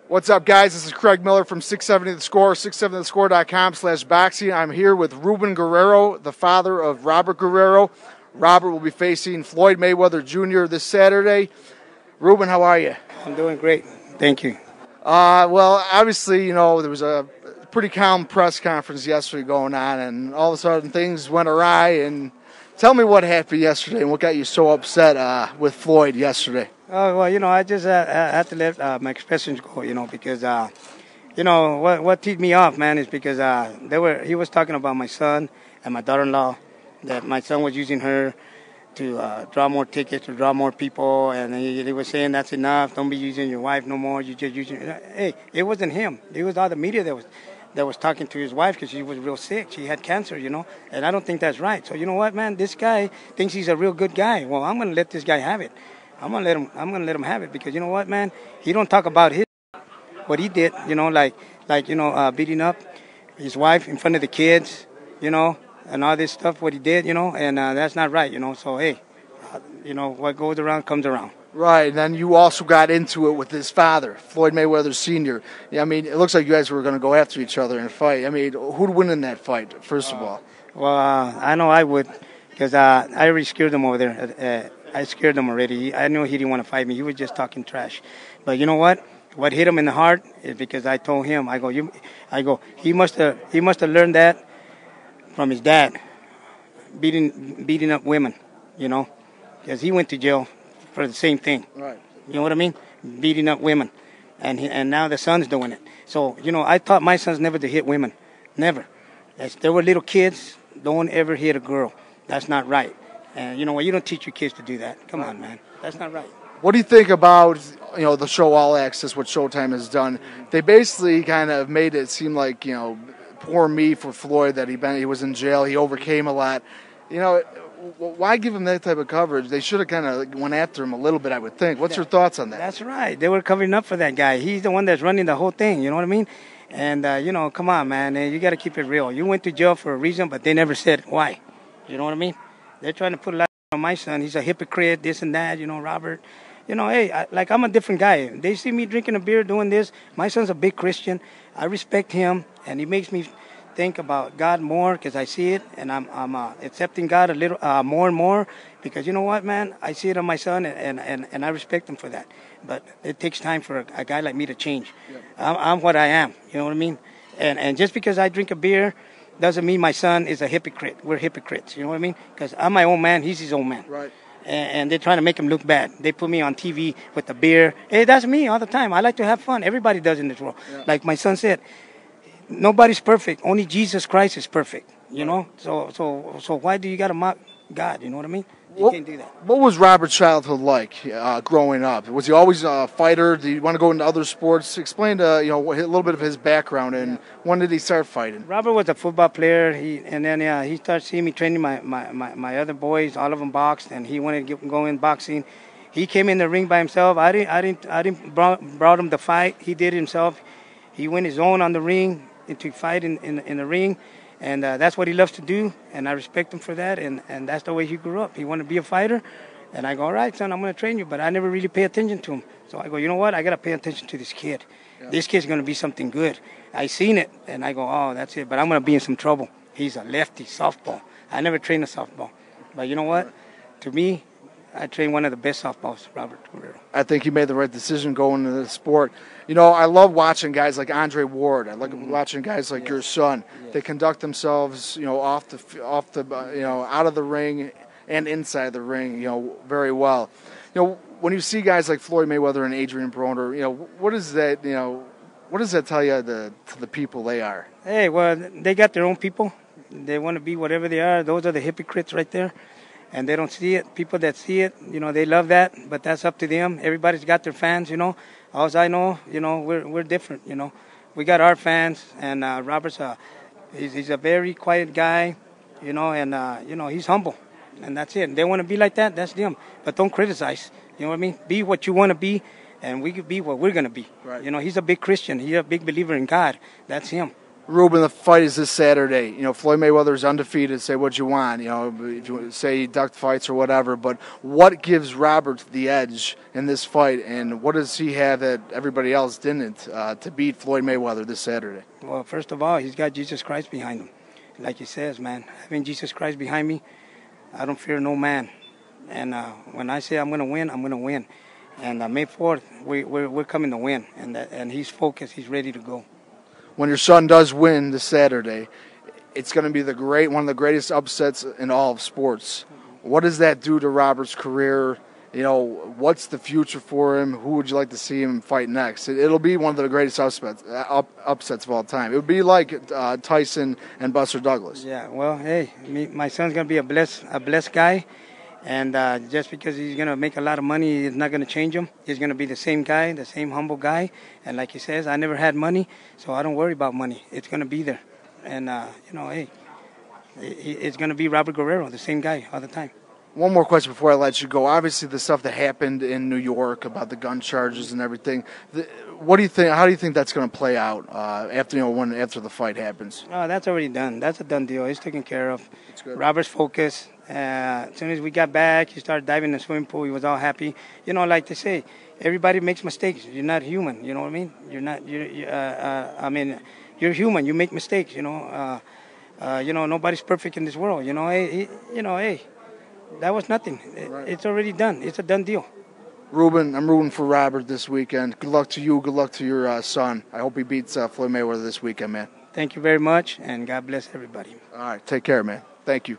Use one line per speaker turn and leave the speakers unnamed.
What's up, guys? This is Craig Miller from 670 The Score, 670thescore.com/boxing. I'm here with Ruben Guerrero, the father of Robert Guerrero. Robert will be facing Floyd Mayweather Jr. this Saturday. Ruben, how are you?
I'm doing great. Thank you.
Well, obviously, you know, there was a pretty calm press conference yesterday going on, and all of a sudden things went awry. And tell me what happened yesterday and what got you so upset with Floyd yesterday.
Oh, well, you know, I just had to let my expressions go, you know, because, you know, what tipped me off, man, is because he was talking about my son and my daughter-in-law, that my son was using her to draw more tickets, to draw more people, and he was saying that's enough, don't be using your wife no more, you're just using her. Hey, it wasn't him. It was all the media that was talking to his wife because she was real sick. She had cancer, you know, and I don't think that's right. So, you know what, man, this guy thinks he's a real good guy. Well, I'm going to let this guy have it. I'm gonna let him have it because you know what, man, he don't talk about what he did, you know, like beating up his wife in front of the kids, you know, and all this stuff what he did, you know, and that's not right, you know. So hey, you know, what goes around comes around.
Right, and then you also got into it with his father, Floyd Mayweather Sr. I mean, it looks like you guys were going to go after each other in a fight. I mean, who'd win in that fight, first of all?
Well, I know I would because I already scared him over there. I scared him already. I knew he didn't want to fight me. He was just talking trash. But you know what? What hit him in the heart is because I told him, he must have learned that from his dad, beating up women, you know, because he went to jail for the same thing.
Right.
You know what I mean? Beating up women, and now the son's doing it. So you know, I taught my sons never to hit women, never. As they were little kids, don't ever hit a girl. That's not right. And you know what? You don't teach your kids to do that. Come on, man. That's not right.
What do you think about, you know, the show All Access, what Showtime has done? They basically kind of made it seem like, you know, poor me for Floyd, that he was in jail, he overcame a lot. You know, why give him that type of coverage? They should have kind of went after him a little bit, I would think. What's your thoughts on that?
That's right. They were covering up for that guy. He's the one that's running the whole thing. You know what I mean? And, you know, come on, man. You got to keep it real. You went to jail for a reason, but they never said why. You know what I mean? They're trying to put a lot on my son. He's a hypocrite, this and that, you know, Robert. You know, hey, I'm a different guy. They see me drinking a beer, doing this. My son's a big Christian. I respect him, and he makes me think about God more because I see it, and I'm accepting God a little more and more because you know what, man? I see it on my son, and I respect him for that. But it takes time for a guy like me to change. Yep. I'm what I am. You know what I mean? And just because I drink a beer doesn't mean my son is a hypocrite. We're hypocrites, you know what I mean? Because I'm my own man, he's his own man.
Right.
And they're trying to make him look bad. They put me on TV with the beer. Hey, that's me all the time. I like to have fun. Everybody does in this world. Yeah. Like my son said, nobody's perfect. Only Jesus Christ is perfect, you know? So why do you got to mock God, you know what I mean? You can't do that.
What was Robert's childhood like growing up? Was he always a fighter? Did he want to go into other sports? Explain a little bit of his background and when did he start fighting?
Robert was a football player. Then he started seeing me training my other boys. All of them boxed, and he wanted to go in boxing. He came in the ring by himself. I didn't brought him to fight. He did it himself. He went his own on the ring to fight in the ring. And that's what he loves to do, and I respect him for that, and that's the way he grew up. He wanted to be a fighter, and I go, all right, son, I'm going to train you, but I never really pay attention to him. So I go, you know what, I got to pay attention to this kid. Yeah. This kid's going to be something good. I seen it, and I go, oh, that's it, but I'm going to be in some trouble. He's a lefty, softball. I never trained a softball. But you know what, to me, I trained one of the best softballs, Robert Guerrero.
I think you made the right decision going into the sport. You know, I love watching guys like Andre Ward. I like watching guys like your son. Yes. They conduct themselves, you know, off the, you know, out of the ring and inside the ring, you know, very well. You know, when you see guys like Floyd Mayweather and Adrian Broner, you know, what does that tell you to the people they are?
Hey, well, they got their own people. They want to be whatever they are. Those are the hypocrites right there. And they don't see it. People that see it, you know, they love that, but that's up to them. Everybody's got their fans, you know. All I know, you know, we're different, you know. We got our fans, and Robert's he's a very quiet guy, you know, and, you know, he's humble, and that's it. They want to be like that, that's them. But don't criticize, you know what I mean? Be what you want to be, and we could be what we're going to be.
Right.
You know, he's a big Christian. He's a big believer in God. That's him.
Ruben, the fight is this Saturday. You know, Floyd Mayweather is undefeated. Say what you want. You know, if you say he ducked fights or whatever. But what gives Robert the edge in this fight, and what does he have that everybody else didn't to beat Floyd Mayweather this Saturday?
Well, first of all, he's got Jesus Christ behind him. Like he says, man, having Jesus Christ behind me, I don't fear no man. And when I say I'm going to win, I'm going to win. And May 4th, we're coming to win. And he's focused. He's ready to go.
When your son does win this Saturday, it's going to be one of the greatest upsets in all of sports. What does that do to Robert's career? You know, what's the future for him? Who would you like to see him fight next? It'll be one of the greatest upsets of all time. It would be like Tyson and Buster Douglas.
Yeah, well, hey, my son's going to be a blessed guy. And just because he's going to make a lot of money, it's not going to change him. He's going to be the same guy, the same humble guy. And like he says, I never had money, so I don't worry about money. It's going to be there. And, hey, it's going to be Robert Guerrero, the same guy all the time.
One more question before I let you go. Obviously, the stuff that happened in New York about the gun charges and everything. What do you think? How do you think that's going to play out after the fight happens?
Oh, that's already done. That's a done deal. It's taken care of.
That's good.
Robert's focused. As soon as we got back, he started diving in the swimming pool. He was all happy. You know, like they say, everybody makes mistakes. You're not human. You know what I mean? You're not. You're human. You make mistakes. Nobody's perfect in this world. Hey. That was nothing.
Right.
It's already done. It's a done deal.
Ruben, I'm rooting for Robert this weekend. Good luck to you. Good luck to your son. I hope he beats Floyd Mayweather this weekend, man.
Thank you very much, and God bless everybody.
All right. Take care, man. Thank you.